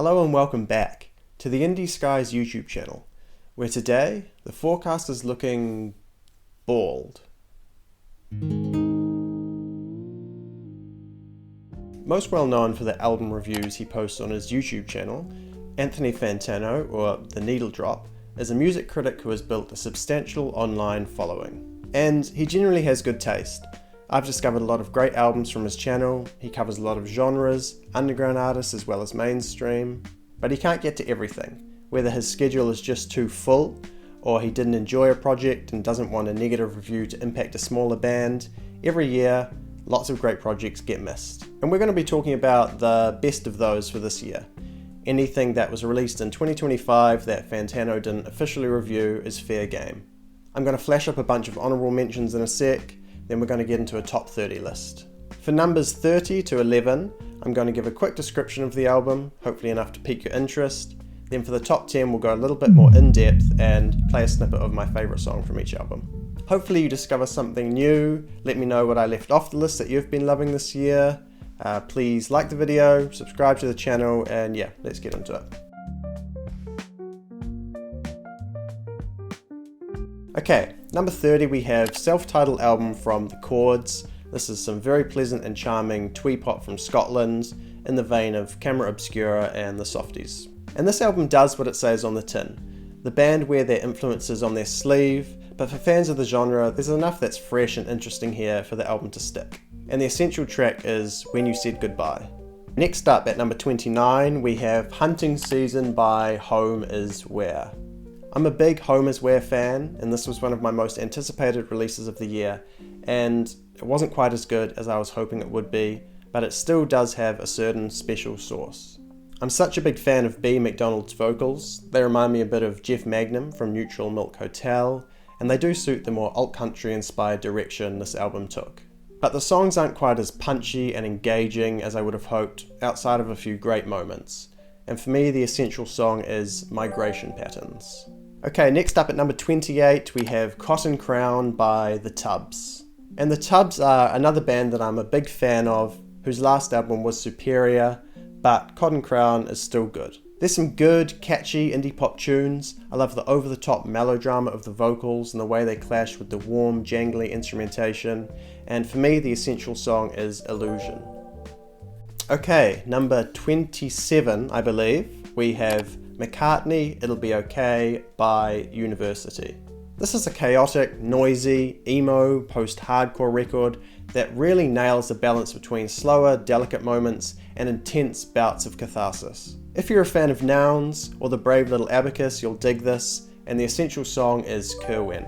Hello and welcome back to the Indie Skies YouTube channel, where today the forecast is looking bald. Most well known for the album reviews he posts on his YouTube channel, Anthony Fantano, or theneedledrop, is a music critic who has built a substantial online following. And he generally has good taste. I've discovered a lot of great albums from his channel. He covers a lot of genres, underground artists as well as mainstream, but he can't get to everything, whether his schedule is just too full, or he didn't enjoy a project and doesn't want a negative review to impact a smaller band. Every year, lots of great projects get missed. And we're going to be talking about the best of those for this year. Anything that was released in 2025 that Fantano didn't officially review is fair game. I'm going to flash up a bunch of honourable mentions in a sec, then we're going to get into a top 30 list. For numbers 30 to 11, I'm going to give a quick description of the album, hopefully enough to pique your interest. Then for the top 10, we'll go a little bit more in-depth and play a snippet of my favourite song from each album. Hopefully you discover something new. Let me know what I left off the list that you've been loving this year. Please like the video, subscribe to the channel, and yeah, let's get into it. Okay, number 30 we have self-titled album from The Chords. This is some very pleasant and charming twee pop from Scotland, in the vein of Camera Obscura and the Softies. And this album does what it says on the tin. The band wear their influences on their sleeve, but for fans of the genre, there's enough that's fresh and interesting here for the album to stick. And the essential track is When You Said Goodbye. Next up at number 29, we have Hunting Season by Home Is Where. I'm a big Home Is Where fan, and this was one of my most anticipated releases of the year, and it wasn't quite as good as I was hoping it would be, but it still does have a certain special sauce. I'm such a big fan of B. McDonald's vocals. They remind me a bit of Jeff Magnum from Neutral Milk Hotel, and they do suit the more alt-country inspired direction this album took. But the songs aren't quite as punchy and engaging as I would have hoped, outside of a few great moments. And for me, the essential song is Migration Patterns. Okay, next up at number 28, we have Cotton Crown by The Tubs. And The Tubs are another band that I'm a big fan of, whose last album was superior, but Cotton Crown is still good. There's some good, catchy indie pop tunes. I love the over-the-top melodrama of the vocals and the way they clash with the warm, jangly instrumentation. And for me, the essential song is Illusion. Okay, number 27, I believe, we have McCartney, It'll Be Okay by University. This is a chaotic, noisy, emo, post-hardcore record that really nails the balance between slower, delicate moments and intense bouts of catharsis. If you're a fan of Nouns or The Brave Little Abacus, you'll dig this, and the essential song is Kerwin.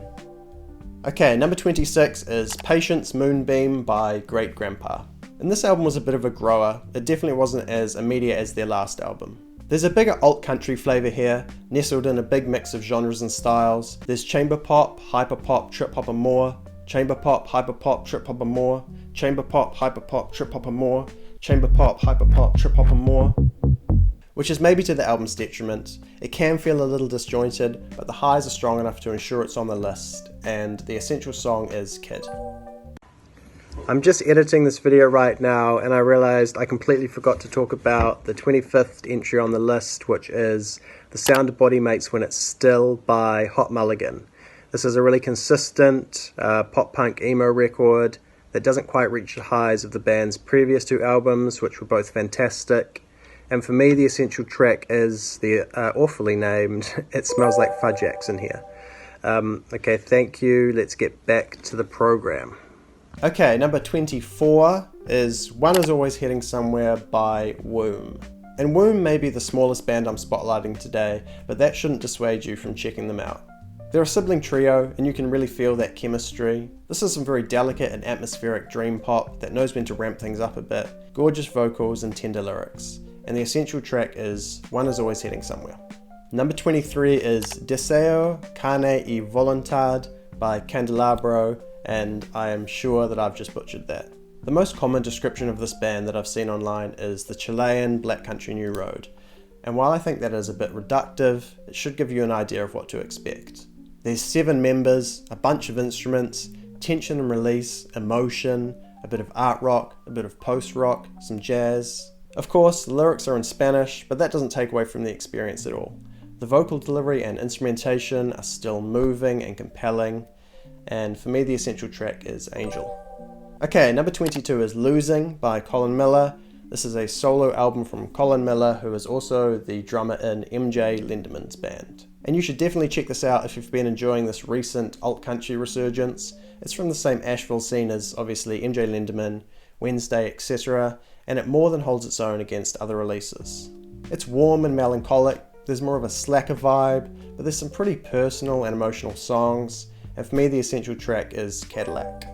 Okay, number 26 is Patience Moonbeam by Great Grandpa. And this album was a bit of a grower. It definitely wasn't as immediate as their last album. There's a bigger alt-country flavour here, nestled in a big mix of genres and styles. There's chamber pop, hyper pop, trip hop and more, chamber pop, hyper pop, trip hop and more, chamber pop, hyper pop, trip hop and more, chamber pop, hyper pop, trip hop and more. Which is maybe to the album's detriment. It can feel a little disjointed, but the highs are strong enough to ensure it's on the list, and the essential song is Kid. I'm just editing this video right now, and I realized I completely forgot to talk about the 25th entry on the list, which is The Sound of Body Mates When It's Still by Hot Mulligan. This is a really consistent pop-punk emo record that doesn't quite reach the highs of the band's previous two albums, which were both fantastic. And for me, the essential track is the awfully named It Smells Like Fudge Accent here. Okay, thank you. Let's get back to the program. Okay, number 24 is One Is Always Heading Somewhere by Womb. And Womb may be the smallest band I'm spotlighting today, but that shouldn't dissuade you from checking them out. They're a sibling trio, and you can really feel that chemistry. This is some very delicate and atmospheric dream pop that knows when to ramp things up a bit, gorgeous vocals and tender lyrics. And the essential track is One Is Always Heading Somewhere. Number 23 is Deseo, Carne y Voluntad by Candelabro, and I am sure that I've just butchered that. The most common description of this band that I've seen online is the Chilean Black Country New Road, and while I think that is a bit reductive, it should give you an idea of what to expect. There's 7 members, a bunch of instruments, tension and release, emotion, a bit of art rock, a bit of post rock, some jazz, Of course, the lyrics are in Spanish, but that doesn't take away from the experience at all. The vocal delivery and instrumentation are still moving and compelling, and for me the essential track is Angel. Okay, number 22 is Losing by Colin Miller. This is a solo album from Colin Miller, who is also the drummer in MJ Lindeman's band. And you should definitely check this out if you've been enjoying this recent alt-country resurgence. It's from the same Asheville scene as obviously MJ Lindeman, Wednesday, etc., and it more than holds its own against other releases. It's warm and melancholic, there's more of a slacker vibe, but there's some pretty personal and emotional songs, and for me the essential track is Cadillac.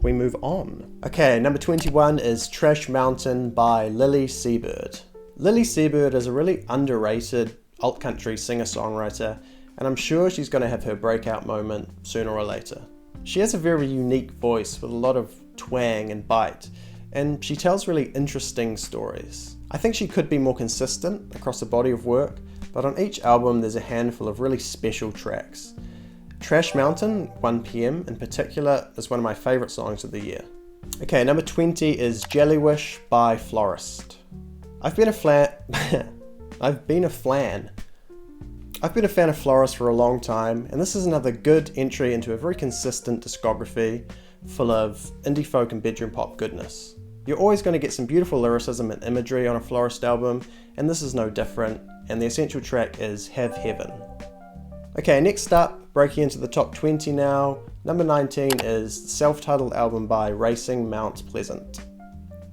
We move on. Okay, number 21 is Trash Mountain by Lily Seabird. Lily Seabird is a really underrated alt-country singer-songwriter, and I'm sure she's going to have her breakout moment sooner or later. She has a very unique voice with a lot of twang and bite, and she tells really interesting stories. I think she could be more consistent across a body of work, but on each album there's a handful of really special tracks. Trash Mountain, 1 PM in particular, is one of my favourite songs of the year. Okay, number 20 is Jellywish by Florist. I've been a fan of Florist for a long time, and this is another good entry into a very consistent discography full of indie folk and bedroom pop goodness. You're always going to get some beautiful lyricism and imagery on a Florist album, and this is no different, and the essential track is Have Heaven. Okay, next up, breaking into the top 20 now, number 19 is the self-titled album by Racing Mount Pleasant.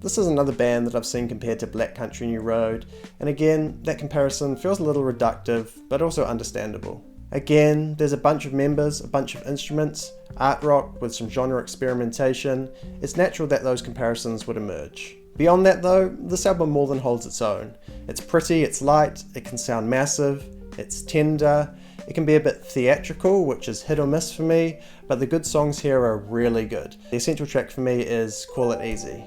This is another band that I've seen compared to Black Country New Road, and again, that comparison feels a little reductive, but also understandable. Again, there's a bunch of members, a bunch of instruments, art rock with some genre experimentation. It's natural that those comparisons would emerge. Beyond that though, this album more than holds its own. It's pretty, it's light, it can sound massive, it's tender, it can be a bit theatrical, which is hit or miss for me, but the good songs here are really good. The essential track for me is Call It Easy.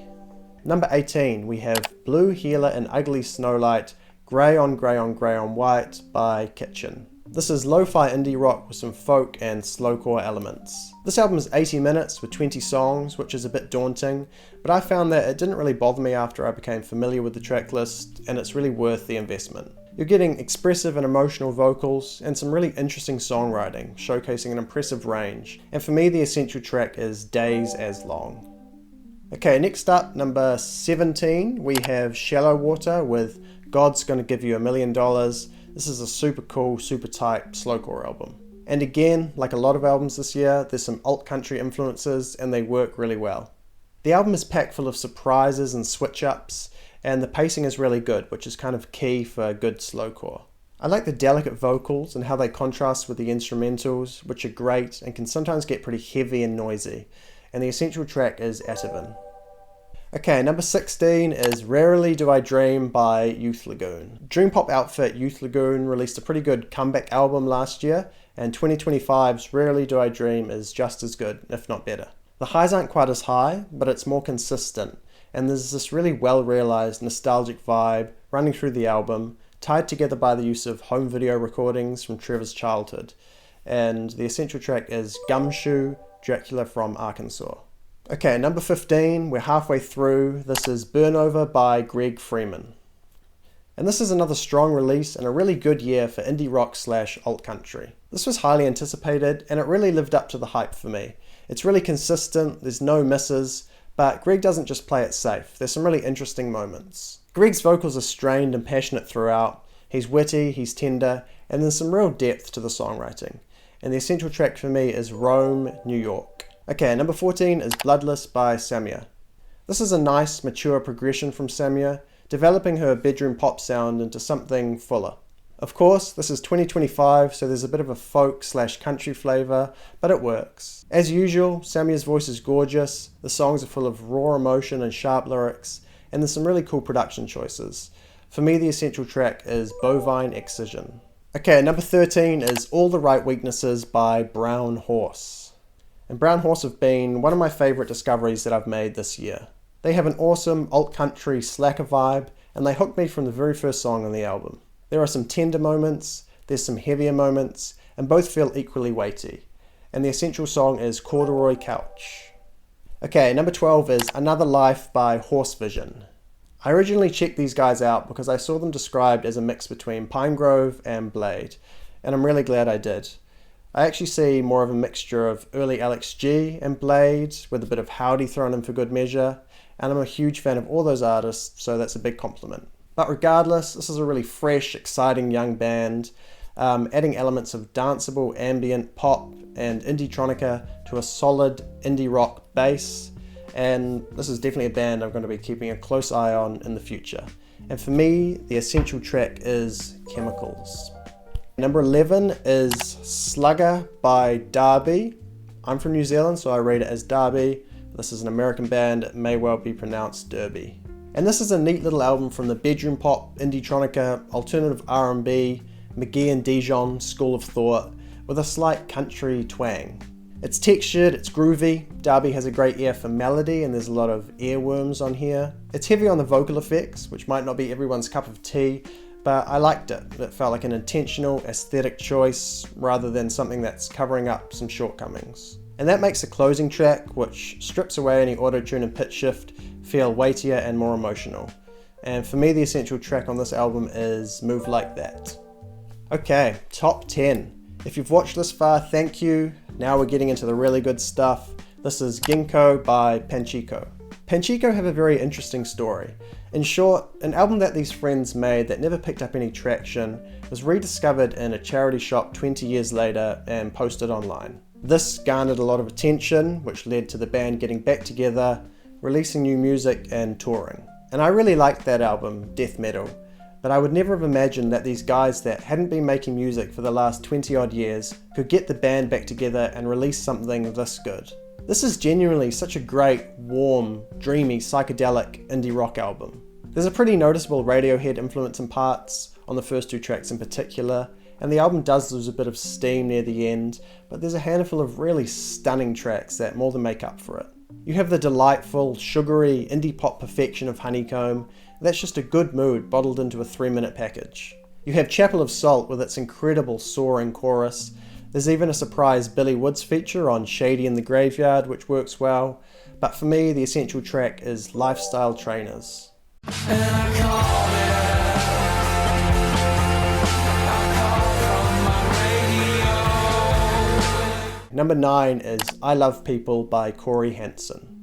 Number 18, we have Blue Healer and Ugly Snowlight, Grey on Grey on Grey on White by Kitchen. This is lo-fi indie rock with some folk and slowcore elements. This album is 80 minutes with 20 songs, which is a bit daunting, but I found that it didn't really bother me after I became familiar with the track list, and it's really worth the investment. You're getting expressive and emotional vocals and some really interesting songwriting, showcasing an impressive range, and for me the essential track is Days As Long. Okay, next up, number 17, we have Shallow Water with God's Gonna Give You $1 Million. This is a super cool, super tight slowcore album. And again, like a lot of albums this year, there's some alt-country influences and they work really well. The album is packed full of surprises and switch-ups, and the pacing is really good, which is kind of key for good slowcore. I like the delicate vocals and how they contrast with the instrumentals, which are great and can sometimes get pretty heavy and noisy. And the essential track is Atavan. Okay, number 16 is Rarely Do I Dream by Youth Lagoon. Dream pop outfit Youth Lagoon released a pretty good comeback album last year, and 2025's Rarely Do I Dream is just as good, if not better. The highs aren't quite as high, but it's more consistent, and there's this really well-realised nostalgic vibe running through the album, tied together by the use of home video recordings from Trevor's childhood. And the essential track is Gumshoe, Dracula from Arkansas. Okay, number 15, we're halfway through. This is Burnover by Greg Freeman. And this is another strong release and a really good year for indie rock / alt country. This was highly anticipated and it really lived up to the hype for me. It's really consistent, there's no misses, but Greg doesn't just play it safe. There's some really interesting moments. Greg's vocals are strained and passionate throughout. He's witty, he's tender, and there's some real depth to the songwriting. And the essential track for me is Rome, New York. Okay, number 14 is Bloodless by Samia. This is a nice, mature progression from Samia, developing her bedroom pop sound into something fuller. Of course, this is 2025, so there's a bit of a folk / country flavour, but it works. As usual, Samia's voice is gorgeous, the songs are full of raw emotion and sharp lyrics, and there's some really cool production choices. For me, the essential track is Bovine Excision. Okay, number 13 is All the Right Weaknesses by Brown Horse. And Brown Horse have been one of my favourite discoveries that I've made this year. They have an awesome alt-country slacker vibe, and they hooked me from the very first song on the album. There are some tender moments, there's some heavier moments, and both feel equally weighty. And the essential song is Corduroy Couch. Okay, number 12 is Another Life by Horse Vision. I originally checked these guys out because I saw them described as a mix between Pinegrove and Blade, and I'm really glad I did. I actually see more of a mixture of early Alex G and Blade, with a bit of Howdy thrown in for good measure, and I'm a huge fan of all those artists, so that's a big compliment. But regardless, this is a really fresh, exciting young band, adding elements of danceable ambient pop and indie-tronica to a solid indie rock base, and this is definitely a band I'm going to be keeping a close eye on in the future. And for me, the essential track is Chemicals. Number 11 is Slugger by Derby. I'm from New Zealand, so I read it as Derby. This is an American band, it may well be pronounced Derby. And this is a neat little album from the bedroom pop, indie-tronica, alternative R&B, McGee and Dijon school of thought, with a slight country twang. It's textured, it's groovy, Derby has a great ear for melody and there's a lot of earworms on here. It's heavy on the vocal effects, which might not be everyone's cup of tea, but I liked it. It felt like an intentional aesthetic choice rather than something that's covering up some shortcomings. And that makes the closing track, which strips away any auto-tune and pitch shift, feel weightier and more emotional. And for me, the essential track on this album is Move Like That. Okay, top 10. If you've watched this far, thank you. Now we're getting into the really good stuff. This is Ginkgo by Panchiko. Panchiko have a very interesting story. In short, an album that these friends made that never picked up any traction was rediscovered in a charity shop 20 years later and posted online. This garnered a lot of attention, which led to the band getting back together, releasing new music and touring. And I really liked that album, Death Metal, but I would never have imagined that these guys that hadn't been making music for the last 20 odd years could get the band back together and release something this good. This is genuinely such a great, warm, dreamy, psychedelic indie rock album. There's a pretty noticeable Radiohead influence in parts, on the first two tracks in particular, and the album does lose a bit of steam near the end, but there's a handful of really stunning tracks that more than make up for it. You have the delightful, sugary, indie pop perfection of Honeycomb, that's just a good mood bottled into a 3-minute package. You have Chapel of Salt with its incredible soaring chorus. There's even a surprise Billy Woods feature on Shady in the Graveyard, which works well, but for me the essential track is Lifestyle Trainers. Number 9 is I Love People by Corey Hansen.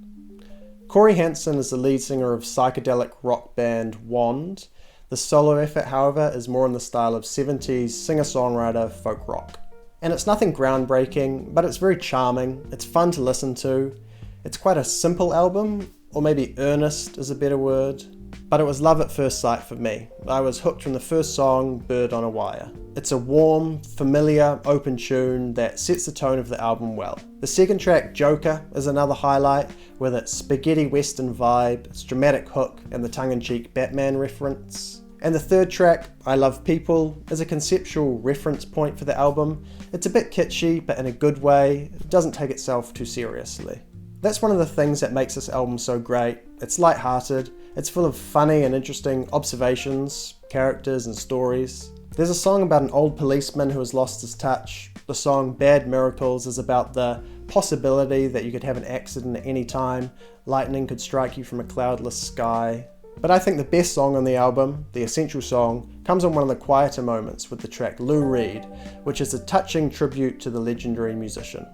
Corey Hansen is the lead singer of psychedelic rock band Wand. The solo effort, however, is more in the style of 70s singer-songwriter folk rock. And it's nothing groundbreaking, but it's very charming, it's fun to listen to. It's quite a simple album, or maybe earnest is a better word, but it was love at first sight for me. I was hooked from the first song, Bird on a Wire. It's a warm, familiar, open tune that sets the tone of the album well. The second track, Joker, is another highlight, with its spaghetti western vibe, its dramatic hook, and the tongue-in-cheek Batman reference. And the third track, I Love People, is a conceptual reference point for the album. It's a bit kitschy, but in a good way. It doesn't take itself too seriously. That's one of the things that makes this album so great. It's light-hearted, it's full of funny and interesting observations, characters and stories. There's a song about an old policeman who has lost his touch. The song Bad Miracles is about the possibility that you could have an accident at any time, lightning could strike you from a cloudless sky. But I think the best song on the album, the essential song, comes on one of the quieter moments with the track Lou Reed, which is a touching tribute to the legendary musician.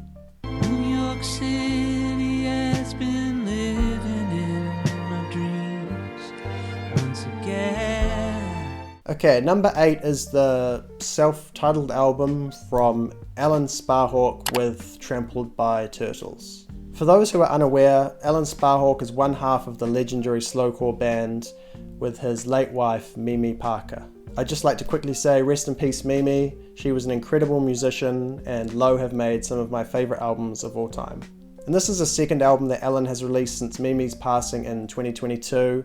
New York City has been living in my dreams once again. Okay, number 8 is the self-titled album from Alan Sparhawk with Trampled by Turtles. For those who are unaware, Alan Sparhawk is one half of the legendary slowcore band with his late wife Mimi Parker. I'd just like to quickly say rest in peace Mimi, she was an incredible musician and Low have made some of my favourite albums of all time. And this is the second album that Alan has released since Mimi's passing in 2022,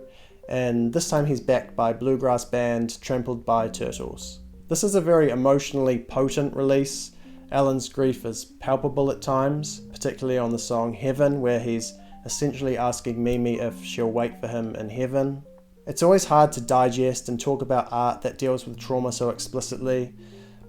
and this time he's backed by bluegrass band Trampled by Turtles. This is a very emotionally potent release. Alan's grief is palpable at times, particularly on the song Heaven, where he's essentially asking Mimi if she'll wait for him in heaven. It's always hard to digest and talk about art that deals with trauma so explicitly,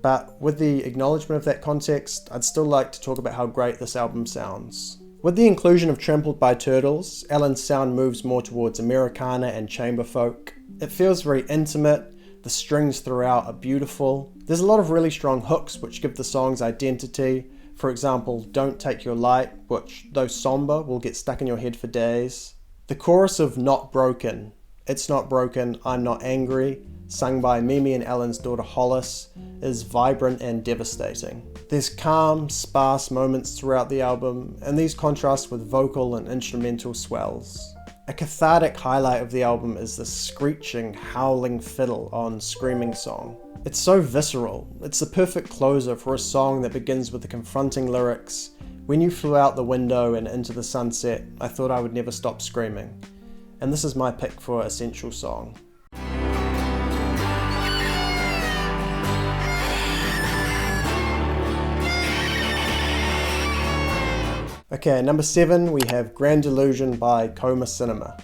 but with the acknowledgement of that context, I'd still like to talk about how great this album sounds. With the inclusion of Trampled by Turtles, Alan's sound moves more towards Americana and chamber folk. It feels very intimate, the strings throughout are beautiful. There's a lot of really strong hooks which give the song's identity. For example, Don't Take Your Light, which, though somber, will get stuck in your head for days. The chorus of Not Broken, It's Not Broken, I'm Not Angry, sung by Mimi and Alan's daughter Hollis, is vibrant and devastating. There's calm, sparse moments throughout the album, and these contrast with vocal and instrumental swells. A cathartic highlight of the album is the screeching, howling fiddle on Screaming Song. It's so visceral. It's the perfect closer for a song that begins with the confronting lyrics, "When you flew out the window and into the sunset, I thought I would never stop screaming." And this is my pick for Essential Song. Okay, number 7, we have Grand Delusion by Coma Cinema.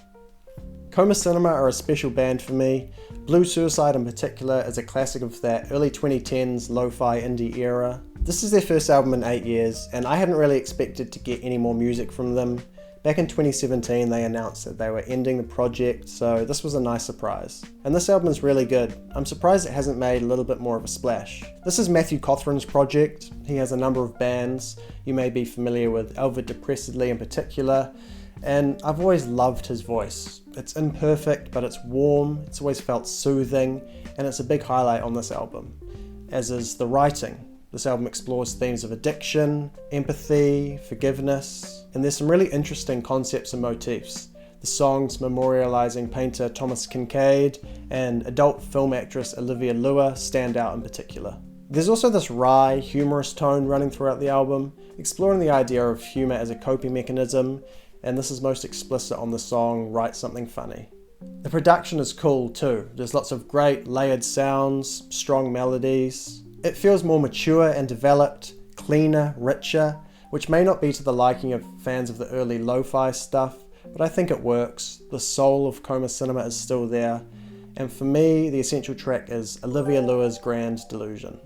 Coma Cinema are a special band for me. Blue Suicide in particular is a classic of that early 2010s lo-fi indie era. This is their first album in 8 years, and I hadn't really expected to get any more music from them. Back in 2017 they announced that they were ending the project, so this was a nice surprise. And this album is really good. I'm surprised it hasn't made a little bit more of a splash. This is Matthew Cothran's project. He has a number of bands. You may be familiar with Elvid Depressedly in particular, and I've always loved his voice. It's imperfect, but it's warm, it's always felt soothing, and it's a big highlight on this album, as is the writing. This album explores themes of addiction, empathy, forgiveness, and there's some really interesting concepts and motifs. The songs memorializing painter Thomas Kincaid and adult film actress Olivia Lua stand out in particular. There's also this wry, humorous tone running throughout the album, exploring the idea of humor as a coping mechanism, and this is most explicit on the song Write Something Funny. The production is cool too. There's lots of great layered sounds, strong melodies. It feels more mature and developed, cleaner, richer, which may not be to the liking of fans of the early lo-fi stuff, but I think it works. The soul of Coma Cinema is still there, and for me, the essential track is Olivia Lua's Grand Delusion.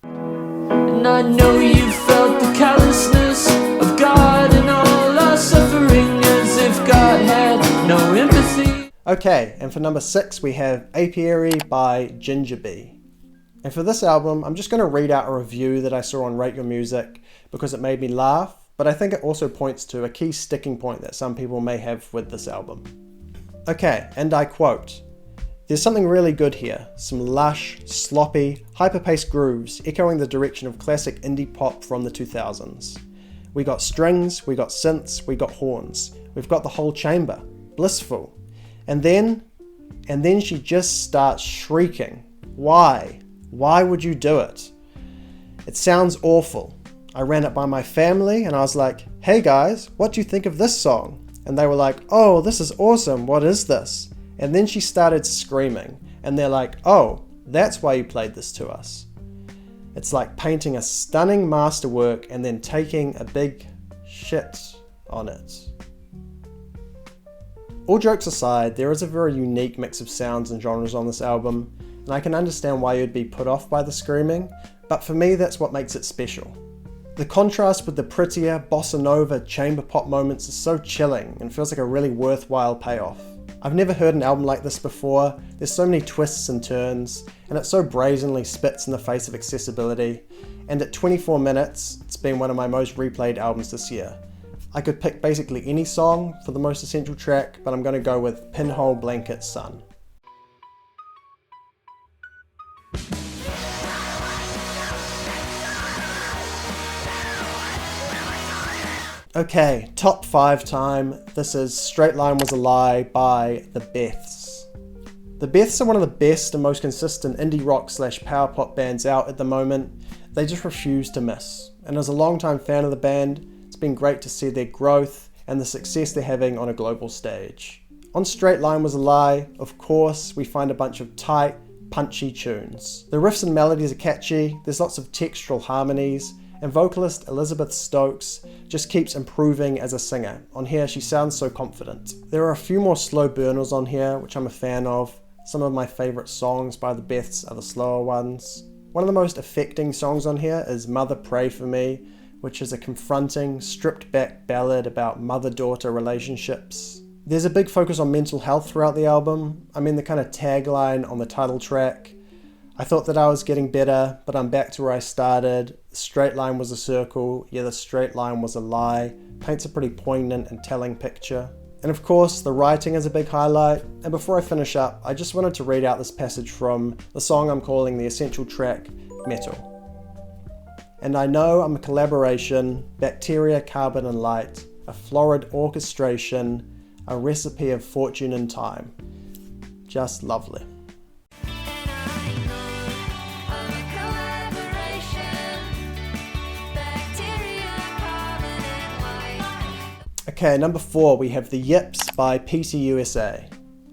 And I know you felt the callousness of God and all our suffering, as if God had no empathy. Okay, and for number 6 we have Apiary by Ginger Bee. And for this album, I'm just going to read out a review that I saw on Rate Your Music because it made me laugh, but I think it also points to a key sticking point that some people may have with this album. Okay, and I quote, "There's something really good here, some lush, sloppy, hyper-paced grooves echoing the direction of classic indie pop from the 2000s. We got strings, we got synths, we got horns, we've got the whole chamber, blissful. And then she just starts shrieking. Why? Why would you do it? It sounds awful. I ran it by my family and I was like, hey guys, what do you think of this song? And they were like, oh, this is awesome, what is this? And then she started screaming and they're like, oh, that's why you played this to us. It's like painting a stunning masterwork and then taking a big shit on it. All jokes aside, there is a very unique mix of sounds and genres on this album, and I can understand why you'd be put off by the screaming, but for me that's what makes it special. The contrast with the prettier, bossa nova, chamber pop moments is so chilling and feels like a really worthwhile payoff. I've never heard an album like this before, there's so many twists and turns, and it so brazenly spits in the face of accessibility, and at 24 minutes, it's been one of my most replayed albums this year. I could pick basically any song for the most essential track, but I'm going to go with Pinhole Blanket Sun. Okay, top 5 time. This is Straight Line Was a Lie by The Beths. The Beths are one of the best and most consistent indie rock / power pop bands out at the moment. They just refuse to miss. And as a longtime fan of the band, it's been great to see their growth and the success they're having on a global stage. On Straight Line Was a Lie, of course, we find a bunch of tight, punchy tunes. The riffs and melodies are catchy, there's lots of textural harmonies, and vocalist Elizabeth Stokes just keeps improving as a singer. On here, she sounds so confident. There are a few more slow burners on here, which I'm a fan of. Some of my favourite songs by the Beths are the slower ones. One of the most affecting songs on here is Mother Pray For Me, which is a confronting, stripped-back ballad about mother-daughter relationships. There's a big focus on mental health throughout the album. I mean, the kind of tagline on the title track, "I thought that I was getting better, but I'm back to where I started. The straight line was a circle, yeah, the straight line was a lie," paints a pretty poignant and telling picture. And of course, the writing is a big highlight. And before I finish up, I just wanted to read out this passage from the song I'm calling the essential track, Metal. "And I know I'm a collaboration, bacteria, carbon and light, a florid orchestration, a recipe of fortune and time." Just lovely. Okay, number 4, we have The Yips by PTUSA.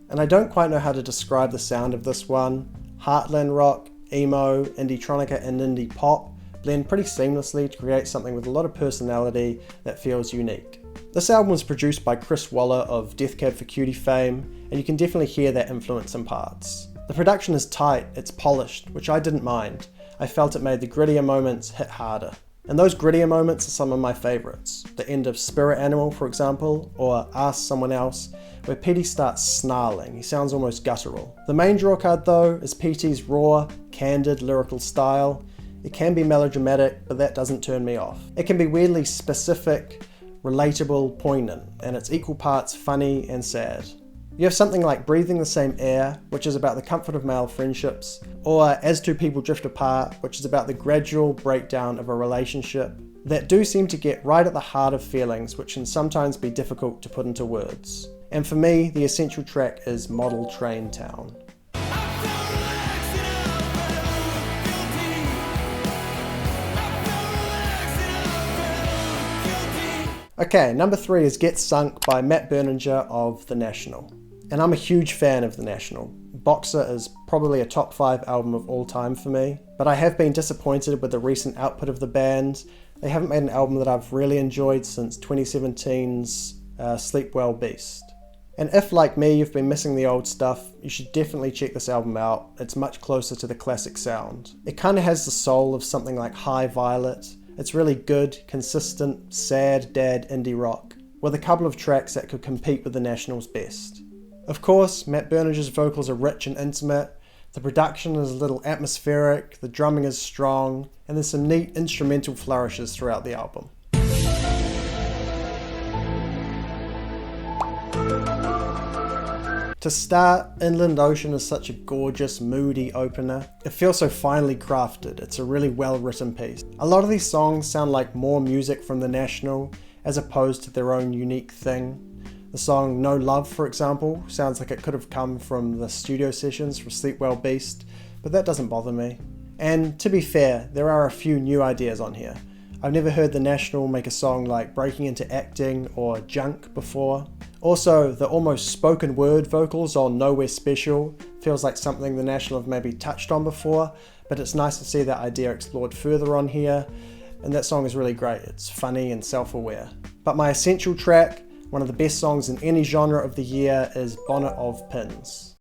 And I don't quite know how to describe the sound of this one. Heartland rock, emo, indie-tronica and indie pop blend pretty seamlessly to create something with a lot of personality that feels unique. This album was produced by Chris Waller of Death Cab for Cutie fame, and you can definitely hear that influence in parts. The production is tight, it's polished, which I didn't mind. I felt it made the grittier moments hit harder. And those grittier moments are some of my favourites. The end of Spirit Animal, for example, or Ask Someone Else, where Petey starts snarling. He sounds almost guttural. The main draw card, though, is Petey's raw, candid, lyrical style. It can be melodramatic, but that doesn't turn me off. It can be weirdly specific, relatable, poignant, and it's equal parts funny and sad. You have something like Breathing the Same Air, which is about the comfort of male friendships, or As Two People Drift Apart, which is about the gradual breakdown of a relationship, that do seem to get right at the heart of feelings, which can sometimes be difficult to put into words. And for me, the essential track is Model Train Town. Okay, number 3 is Get Sunk by Matt Berninger of The National. And I'm a huge fan of The National. Boxer is probably a top 5 album of all time for me, but I have been disappointed with the recent output of the band. They haven't made an album that I've really enjoyed since 2017's Sleep Well Beast. And if, like me, you've been missing the old stuff, you should definitely check this album out. It's much closer to the classic sound. It kind of has the soul of something like High Violet. It's really good, consistent, sad dad indie rock, with a couple of tracks that could compete with The National's best. Of course, Matt Berninger's vocals are rich and intimate, the production is a little atmospheric, the drumming is strong, and there's some neat instrumental flourishes throughout the album. To start, Inland Ocean is such a gorgeous, moody opener. It feels so finely crafted, it's a really well written piece. A lot of these songs sound like more music from The National, as opposed to their own unique thing. The song No Love, for example, sounds like it could have come from the studio sessions for Sleep Well Beast, but that doesn't bother me. And to be fair, there are a few new ideas on here. I've never heard The National make a song like Breaking Into Acting or Junk before. Also, the almost spoken word vocals on Nowhere Special feels like something The National have maybe touched on before, but it's nice to see that idea explored further on here, and that song is really great. It's funny and self-aware. But my essential track, one of the best songs in any genre of the year, is Bonnet of Pins.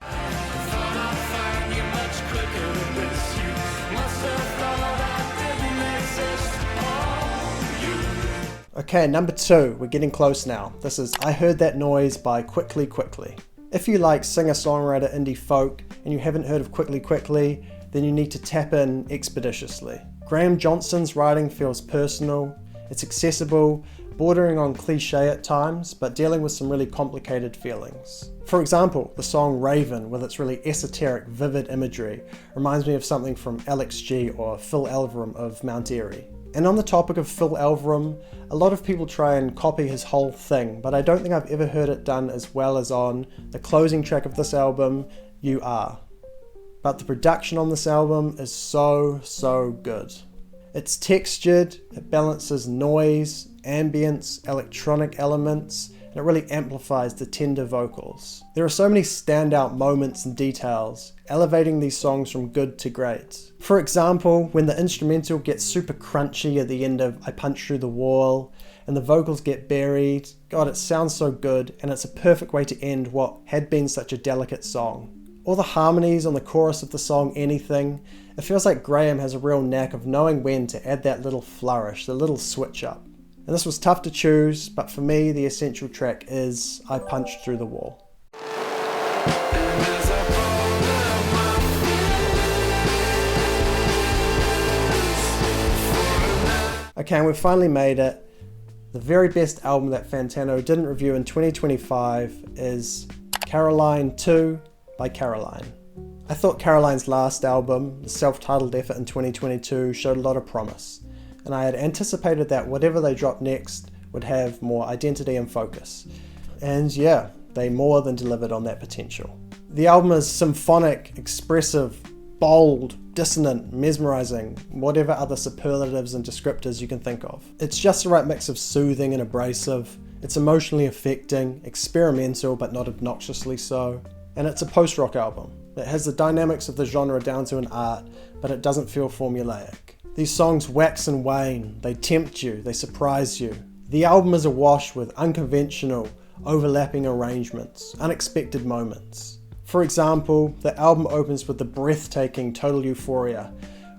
Okay, number 2, we're getting close now. This is I Heard That Noise by Quickly Quickly. If you like singer-songwriter indie folk and you haven't heard of Quickly Quickly, then you need to tap in expeditiously. Graham Johnson's writing feels personal, it's accessible, bordering on cliche at times, but dealing with some really complicated feelings. For example, the song Raven, with its really esoteric, vivid imagery, reminds me of something from Alex G or Phil Elverum of Mount Airy. And on the topic of Phil Elverum, a lot of people try and copy his whole thing, but I don't think I've ever heard it done as well as on the closing track of this album, You Are. But the production on this album is so good. It's textured, it balances noise, ambience, electronic elements, and it really amplifies the tender vocals. There are so many standout moments and details, elevating these songs from good to great. For example, when the instrumental gets super crunchy at the end of I Punch Through the Wall, and the vocals get buried, God, it sounds so good, and it's a perfect way to end what had been such a delicate song. Or the harmonies on the chorus of the song Anything, It feels like Graham has a real knack of knowing when to add that little flourish, the little switch up. And this was tough to choose, but for me the essential track is I Punched Through the Wall. Okay, and we've finally made it. The very best album that Fantano didn't review in 2025 is Caroline 2 by Caroline. I thought Caroline's last album, the self-titled effort in 2022, showed a lot of promise, and I had anticipated that whatever they dropped next would have more identity and focus. And yeah, they more than delivered on that potential. The album is symphonic, expressive, bold, dissonant, mesmerizing, whatever other superlatives and descriptors you can think of. It's just the right mix of soothing and abrasive. It's emotionally affecting, experimental but not obnoxiously so. And it's a post-rock album. It has the dynamics of the genre down to an art, but it doesn't feel formulaic. These songs wax and wane, they tempt you, they surprise you. The album is awash with unconventional, overlapping arrangements, unexpected moments. For example, the album opens with the breathtaking Total Euphoria,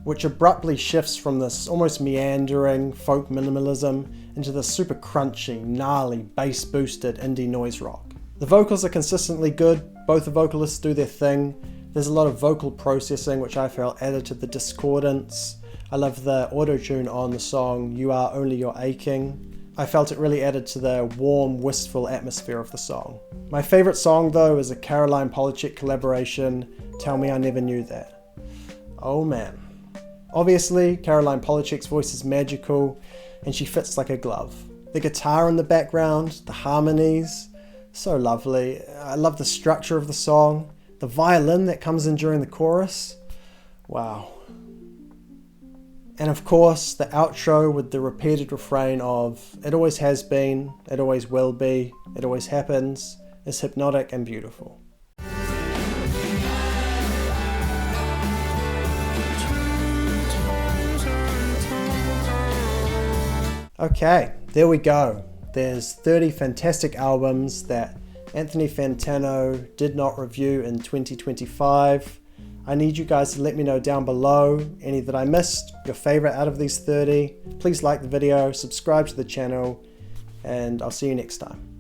which abruptly shifts from this almost meandering folk minimalism into the super crunchy, gnarly, bass-boosted indie noise rock. The vocals are consistently good, both the vocalists do their thing. There's a lot of vocal processing which I felt added to the discordance. I love the auto-tune on the song You Are Only Your Aching. I felt it really added to the warm, wistful atmosphere of the song. My favourite song though is a Caroline Polachek collaboration, Tell Me I Never Knew That. Oh man. Obviously, Caroline Polachek's voice is magical and she fits like a glove. The guitar in the background, the harmonies, so lovely. I love the structure of the song, the violin that comes in during the chorus. Wow. And of course, the outro with the repeated refrain of "It always has been, it always will be, it always happens" is hypnotic and beautiful. Okay, there we go. There's 30 fantastic albums that Anthony Fantano did not review in 2025. I need you guys to let me know down below any that I missed, your favorite out of these 30. Please like the video, subscribe to the channel, and I'll see you next time.